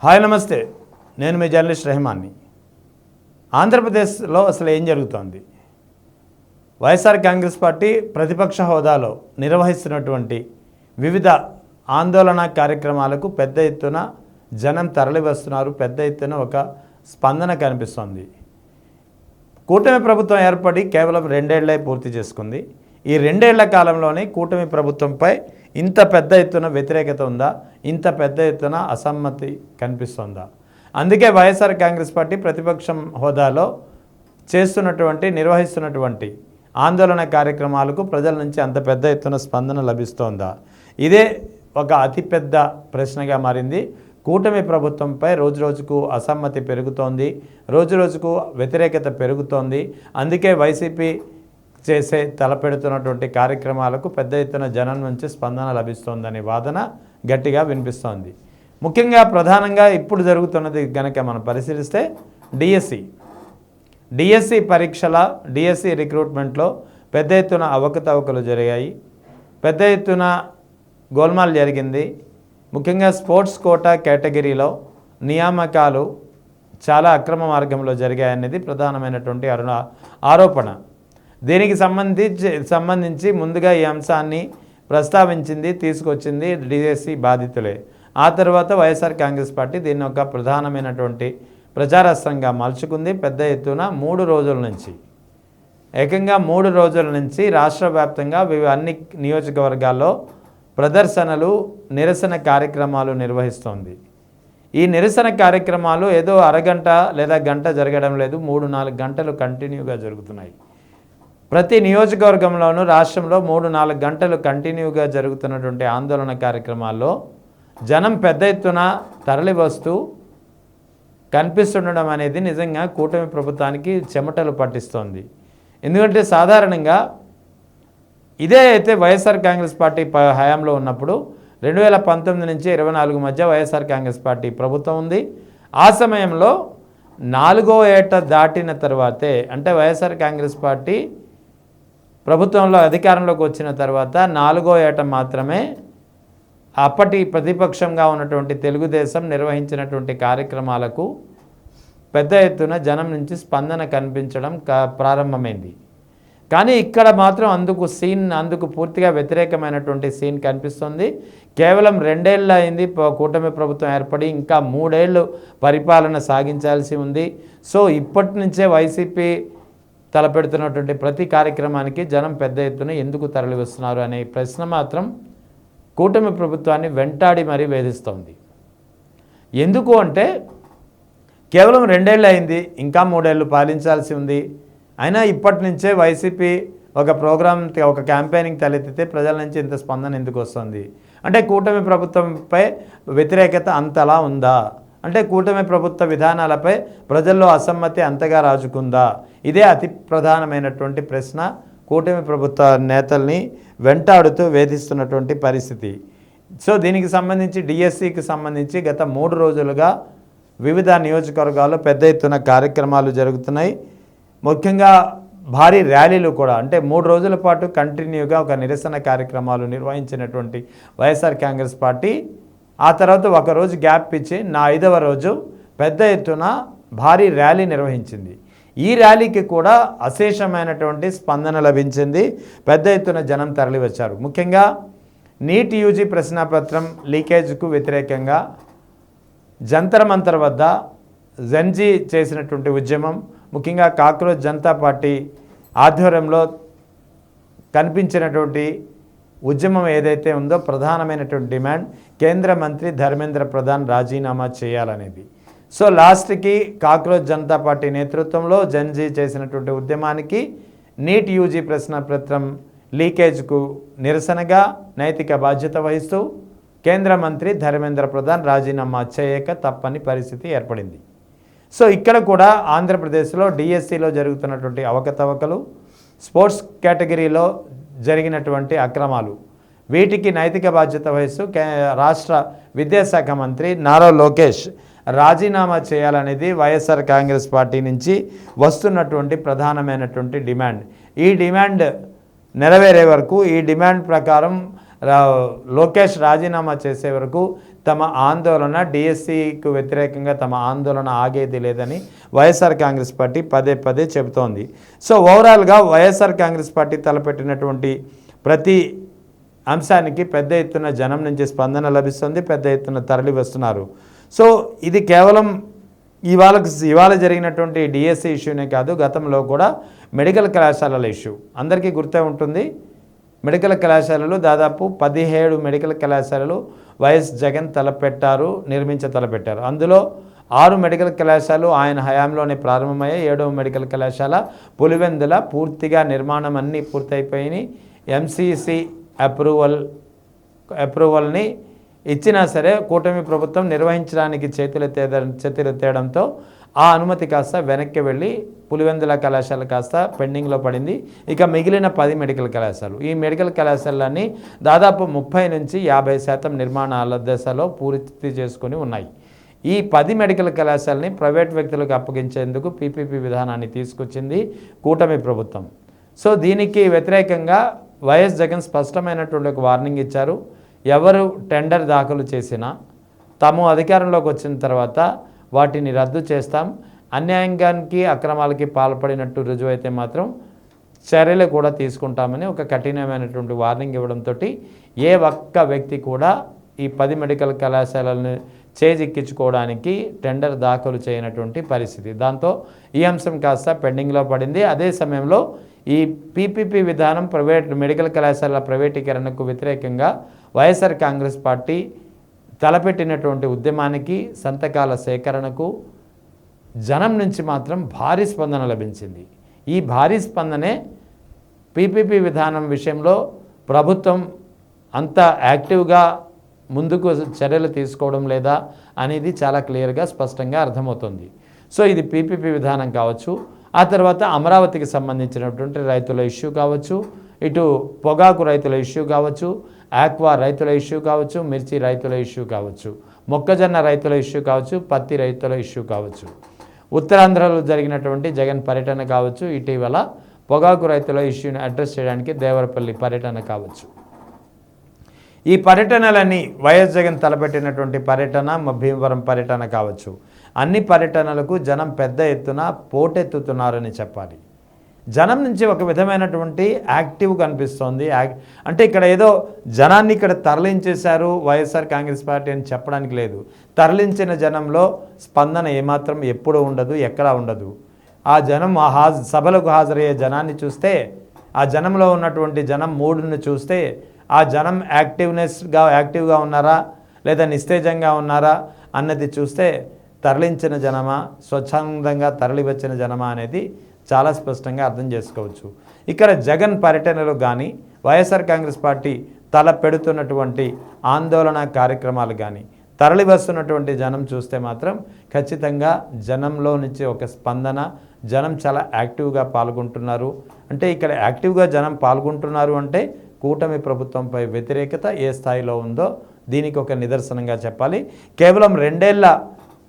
Hi నమస్తే, నేను మీ journalist రెహమాన్ని. ఆంధ్రప్రదేశ్లో అసలు ఏం జరుగుతోంది? వైఎస్ఆర్ కాంగ్రెస్ పార్టీ ప్రతిపక్ష హోదాలో నిర్వహిస్తున్నటువంటి వివిధ ఆందోళన కార్యక్రమాలకు పెద్ద ఎత్తున జనం తరలి వస్తున్నారు. పెద్ద ఎత్తున ఒక స్పందన కనిపిస్తోంది. కూటమి ప్రభుత్వం ఏర్పడి కేవలం 2 ఏళ్లే పూర్తి చేసుకుంది. ఈ 2 ఏళ్ల కాలంలోనే కూటమి ప్రభుత్వంపై ఇంత పెద్ద ఎత్తున వ్యతిరేకత ఉందా? ఇంత పెద్ద ఎత్తున అసమ్మతి కనిపిస్తుందా? అందుకే వైఎస్ఆర్ కాంగ్రెస్ పార్టీ ప్రతిపక్షం హోదాలో నిర్వహిస్తున్నటువంటి ఆందోళన కార్యక్రమాలకు ప్రజల నుంచి అంత పెద్ద ఎత్తున స్పందన లభిస్తోందా? ఇదే ఒక అతిపెద్ద ప్రశ్నగా మారింది. కూటమి ప్రభుత్వంపై రోజురోజుకు అసమ్మతి పెరుగుతోంది, రోజురోజుకు వ్యతిరేకత పెరుగుతోంది. అందుకే వైసీపీ తలపెడుతున్నటువంటి కార్యక్రమాలకు పెద్ద ఎత్తున జనం నుంచి స్పందన లభిస్తోందనే వాదన గట్టిగా వినిపిస్తోంది. ముఖ్యంగా ప్రధానంగా ఇప్పుడు జరుగుతున్నది గనక మనం పరిశీలిస్తే డిఎస్సి పరీక్షల డిఎస్సి రిక్రూట్మెంట్లో పెద్ద ఎత్తున అవకతవకలు జరిగాయి. పెద్ద ఎత్తున గోల్మాల్ జరిగింది. ముఖ్యంగా స్పోర్ట్స్ కోటా కేటగిరీలో నియామకాలు చాలా అక్రమ మార్గంలో జరిగాయనేది ప్రధానమైనటువంటి ఆరోపణ. దీనికి సంబంధించి ముందుగా ఈ అంశాన్ని తీసుకొచ్చింది డిఎస్సి బాధితులే. ఆ తర్వాత వైఎస్ఆర్ కాంగ్రెస్ పార్టీ దీన్ని ఒక ప్రధానమైనటువంటి ప్రచారాస్త్రంగా మలుచుకుంది. పెద్ద ఎత్తున 3 రోజుల నుంచి ఏకంగా 3 రోజుల నుంచి రాష్ట్ర వ్యాప్తంగా అన్ని నియోజకవర్గాల్లో ప్రదర్శనలు, నిరసన కార్యక్రమాలు నిర్వహిస్తోంది. ఈ నిరసన కార్యక్రమాలు ఏదో అరగంట లేదా గంట జరగడం లేదు, 3-4 గంటలు కంటిన్యూగా జరుగుతున్నాయి. ప్రతి నియోజకవర్గంలోనూ రాష్ట్రంలో 3-4 గంటలు కంటిన్యూగా జరుగుతున్నటువంటి ఆందోళన కార్యక్రమాల్లో జనం పెద్ద ఎత్తున తరలి వస్తూ కనిపిస్తుండడం అనేది నిజంగా కూటమి ప్రభుత్వానికి చెమటలు పట్టిస్తోంది. ఎందుకంటే సాధారణంగా ఇదే అయితే వైఎస్ఆర్ కాంగ్రెస్ పార్టీ హయాంలో ఉన్నప్పుడు 2019 నుంచి 24 మధ్య వైఎస్ఆర్ కాంగ్రెస్ పార్టీ ప్రభుత్వం ఉంది. ఆ సమయంలో 4వ ఏట దాటిన తర్వాతే, అంటే వైఎస్ఆర్ కాంగ్రెస్ పార్టీ ప్రభుత్వంలో అధికారంలోకి వచ్చిన తర్వాత 4వ ఏట మాత్రమే అప్పటి ప్రతిపక్షంగా ఉన్నటువంటి తెలుగుదేశం నిర్వహించినటువంటి కార్యక్రమాలకు పెద్ద ఎత్తున జనం నుంచి స్పందన కనిపించడం ప్రారంభమైంది. కానీ ఇక్కడ మాత్రం అందుకు పూర్తిగా వ్యతిరేకమైనటువంటి సీన్ కనిపిస్తుంది. కేవలం 2 ఏళ్ళు అయింది కూటమి ప్రభుత్వం ఏర్పడి, ఇంకా 3 ఏళ్ళు పరిపాలన సాగించాల్సి ఉంది. సో ఇప్పటి నుంచే వైసీపీ తలపెడుతున్నటువంటి ప్రతి కార్యక్రమానికి జనం పెద్ద ఎత్తున ఎందుకు తరలి వస్తున్నారు అనే ప్రశ్న మాత్రం కూటమి ప్రభుత్వాన్ని వెంటాడి మరీ వేధిస్తోంది. ఎందుకు అంటే కేవలం 2 ఏళ్ళు అయింది, ఇంకా 3 ఏళ్ళు పాలించాల్సి ఉంది. అయినా ఇప్పటి నుంచే వైసీపీ ఒక క్యాంపెయినింగ్ తలెత్తితే ప్రజల నుంచి ఇంత స్పందన ఎందుకు వస్తుంది? అంటే కూటమి ప్రభుత్వంపై వ్యతిరేకత అంతలా ఉందా? అంటే కూటమి ప్రభుత్వ విధానాలపై ప్రజల్లో అసమ్మతి అంతగా రాజుకుందా? ఇదే అతి ప్రధానమైనటువంటి ప్రశ్న కూటమి ప్రభుత్వ నేతల్ని వెంటాడుతూ వేధిస్తున్నటువంటి పరిస్థితి. సో దీనికి సంబంధించి డిఎస్సికి సంబంధించి గత 3 రోజులుగా వివిధ నియోజకవర్గాల్లో పెద్ద ఎత్తున కార్యక్రమాలు జరుగుతున్నాయి. ముఖ్యంగా భారీ ర్యాలీలు కూడా, అంటే 3 రోజుల పాటు కంటిన్యూగా ఒక నిరసన కార్యక్రమాలు నిర్వహించినటువంటి వైఎస్ఆర్ కాంగ్రెస్ పార్టీ ఆ తర్వాత ఒక రోజు గ్యాప్ ఇచ్చి 5వ రోజు పెద్ద ఎత్తున భారీ ర్యాలీ నిర్వహించింది. ఈ ర్యాలీకి కూడా అశేషమైనటువంటి స్పందన లభించింది. పెద్ద ఎత్తున జనం తరలి వచ్చారు. ముఖ్యంగా నీట్ యూజీ ప్రశ్నాపత్రం లీకేజ్కు వ్యతిరేకంగా జంతర్ మంతర్ వద్ద జెన్జీ చేసినటువంటి ఉద్యమం, ముఖ్యంగా కాక్రోచ్ జనతా పార్టీ ఆధ్వర్యంలో కనిపించినటువంటి ఉద్యమం ఏదైతే ఉందో ప్రధానమైనటువంటి డిమాండ్ కేంద్ర మంత్రి ధర్మేంద్ర ప్రధాన్ రాజీనామా చేయాలనేది. సో లాస్ట్కి కాక్రోచ్ జనతా పార్టీ నేతృత్వంలో జెన్జీ చేసినటువంటి ఉద్యమానికి నీట్ యూజీ ప్రశ్నపత్రం లీకేజ్కు నిరసనగా నైతిక బాధ్యత వహిస్తూ కేంద్ర మంత్రి ధర్మేంద్ర ప్రధాన్ రాజీనామా చేయక తప్పని పరిస్థితి ఏర్పడింది. సో ఇక్కడ కూడా ఆంధ్రప్రదేశ్లో డిఎస్సిలో జరుగుతున్నటువంటి అవకతవకలు, స్పోర్ట్స్ కేటగిరీలో జరిగినటువంటి అక్రమాలు, వీటికి నైతిక బాధ్యత వహిస్తూ రాష్ట్ర విద్యాశాఖ మంత్రి నారా లోకేష్ రాజీనామా చేయాలనేది వైఎస్ఆర్ కాంగ్రెస్ పార్టీ నుంచి వస్తున్నటువంటి ప్రధానమైనటువంటి డిమాండ్. ఈ డిమాండ్ నెరవేరే వరకు, ఈ డిమాండ్ ప్రకారం లోకేష్ రాజీనామా చేసే వరకు తమ ఆందోళన డిఎస్సికు వ్యతిరేకంగా తమ ఆందోళన ఆగేది లేదని వైఎస్ఆర్ కాంగ్రెస్ పార్టీ పదే పదే చెబుతోంది. సో ఓవరాల్గా వైఎస్ఆర్ కాంగ్రెస్ పార్టీ తలపెట్టినటువంటి ప్రతి అంశానికి పెద్ద ఎత్తున జనం నుంచి స్పందన లభిస్తుంది, పెద్ద ఎత్తున తరలి వస్తున్నారు. సో ఇది కేవలం ఇవాళ జరిగినటువంటి డిఎస్సి ఇష్యూనే కాదు, గతంలో కూడా మెడికల్ కళాశాలల ఇష్యూ అందరికీ గుర్తే ఉంటుంది. మెడికల్ కళాశాలలు దాదాపు 17 మెడికల్ కళాశాలలు వైఎస్ జగన్ నిర్మించ తలపెట్టారు. అందులో 6 మెడికల్ కళాశాలలు ఆయన హయాంలోనే ప్రారంభమయ్యాయి. 7వ మెడికల్ కళాశాల పులివెందుల పూర్తిగా నిర్మాణం అన్నీ పూర్తయిపోయినాయి. ఎంసీసీ అప్రూవల్ని ఇచ్చినా సరే కూటమి ప్రభుత్వం నిర్వహించడానికి చేతులెత్తేయడంతో ఆ అనుమతి కాస్త వెనక్కి వెళ్ళి పులివెందుల కళాశాల కాస్త పెండింగ్లో పడింది. ఇక మిగిలిన 10 మెడికల్ కళాశాలలు, ఈ మెడికల్ కళాశాలన్నీ దాదాపు 30 నుంచి 50% నిర్మాణాల దశలో పూర్తి చేసుకుని ఉన్నాయి. ఈ 10 మెడికల్ కళాశాలని ప్రైవేట్ వ్యక్తులకు అప్పగించేందుకు పీపీపీ విధానాన్ని తీసుకొచ్చింది కూటమి ప్రభుత్వం. సో దీనికి వ్యతిరేకంగా వైఎస్ జగన్ స్పష్టమైనటువంటి ఒక వార్నింగ్ ఇచ్చారు. ఎవరు టెండర్ దాఖలు చేసినా తాము అధికారంలోకి వచ్చిన తర్వాత వాటిని రద్దు చేస్తాం, అన్యాయానికి అక్రమాలకి పాల్పడినట్టు రుజువైతే మాత్రం చర్యలు కూడా తీసుకుంటామని ఒక కఠినమైనటువంటి వార్నింగ్ ఇవ్వడంతో ఏ ఒక్క వ్యక్తి కూడా ఈ 10 మెడికల్ కళాశాలలను చేజిక్కించుకోవడానికి టెండర్ దాఖలు చేయనటువంటి పరిస్థితి. దాంతో ఈ అంశం కాస్త పెండింగ్లో పడింది. అదే సమయంలో ఈ పీపీపీ విధానం ప్రైవేట్ మెడికల్ కళాశాలల ప్రైవేటీకరణకు వ్యతిరేకంగా వైఎస్ఆర్ కాంగ్రెస్ పార్టీ తలపెట్టినటువంటి ఉద్యమానికి, సంతకాల సేకరణకు జనం నుంచి మాత్రం భారీ స్పందన లభించింది. ఈ భారీ స్పందనే పీపీపీ విధానం విషయంలో ప్రభుత్వం అంత యాక్టివ్గా ముందుకు చర్యలు తీసుకోవడం లేదా అనేది చాలా క్లియర్గా స్పష్టంగా అర్థమవుతుంది. సో ఇది పీపీపీ విధానం కావచ్చు, ఆ తర్వాత అమరావతికి సంబంధించినటువంటి రైతుల ఇష్యూ కావచ్చు, ఇటు పొగాకు రైతుల ఇష్యూ కావచ్చు, ఆక్వా రైతుల ఇష్యూ కావచ్చు, మిర్చి రైతుల ఇష్యూ కావచ్చు, మొక్కజొన్న రైతుల ఇష్యూ కావచ్చు, పత్తి రైతుల ఇష్యూ కావచ్చు, ఉత్తరాంధ్రలో జరిగినటువంటి జగన్ పర్యటన కావచ్చు, ఇటీవల పొగాకు రైతుల ఇష్యూని అడ్రస్ చేయడానికి దేవరపల్లి పర్యటన కావచ్చు. ఈ పర్యటనలన్నీ వైఎస్ జగన్ తలపెట్టినటువంటి పర్యటన, భీమవరం పర్యటన కావచ్చు, అన్ని పర్యటనలకు జనం పెద్ద ఎత్తున పోటెత్తుతున్నారని చెప్పాలి. జనం నుంచి ఒక విధమైనటువంటి యాక్టివ్ కనిపిస్తోంది. అంటే ఇక్కడ ఏదో జనాన్ని ఇక్కడ తరలించేశారు వైఎస్ఆర్ కాంగ్రెస్ పార్టీ అని చెప్పడానికి లేదు. తరలించిన జనంలో స్పందన ఏమాత్రం ఎప్పుడు ఉండదు, ఎక్కడా ఉండదు. ఆ జనం సభలకు హాజరయ్యే జనాన్ని చూస్తే, ఆ జనంలో ఉన్నటువంటి జనం మూడుని చూస్తే, ఆ జనం యాక్టివ్గా ఉన్నారా లేదా నిస్తేజంగా ఉన్నారా అన్నది చూస్తే తరలించిన జనమా, స్వచ్ఛందంగా తరలి వచ్చిన జనమా అనేది చాలా స్పష్టంగా అర్థం చేసుకోవచ్చు. ఇక్కడ జగన్ పర్యటనలో కానీ వైఎస్ఆర్ కాంగ్రెస్ పార్టీ తల పెడుతున్నటువంటి ఆందోళన కార్యక్రమాలు కానీ తరలి వస్తున్నటువంటి జనం చూస్తే మాత్రం ఖచ్చితంగా జనంలో నుంచి ఒక స్పందన, జనం చాలా యాక్టివ్గా పాల్గొంటున్నారు. అంటే ఇక్కడ యాక్టివ్గా జనం పాల్గొంటున్నారు అంటే కూటమి ప్రభుత్వంపై వ్యతిరేకత ఏ స్థాయిలో ఉందో దీనికి ఒక నిదర్శనంగా చెప్పాలి. కేవలం 2 ఏళ్ల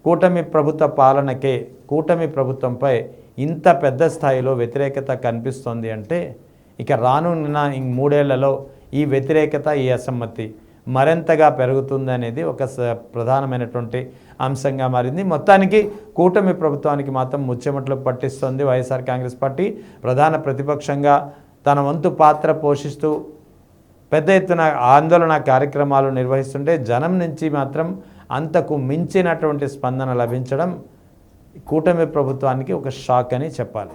కూటమి ప్రభుత్వ పాలనకే కూటమి ప్రభుత్వంపై ఇంత పెద్ద స్థాయిలో వ్యతిరేకత కనిపిస్తోంది అంటే ఇక రానున్న 3 ఏళ్లలో ఈ వ్యతిరేకత, ఈ అసమ్మతి మరింతగా పెరుగుతుంది అనేది ఒక ప్రధానమైనటువంటి అంశంగా మారింది. మొత్తానికి కూటమి ప్రభుత్వానికి మాత్రం ముచ్చెమట్లు పట్టిస్తోంది వైఎస్ఆర్ కాంగ్రెస్ పార్టీ. ప్రధాన ప్రతిపక్షంగా తన వంతు పాత్ర పోషిస్తూ పెద్ద ఎత్తున ఆందోళన కార్యక్రమాలు నిర్వహిస్తుంటే జనం నుంచి మాత్రం అంతకు మించినటువంటి స్పందన లభించడం కూటమి ప్రభుత్వానికి ఒక షాక్ అని చెప్పాలి.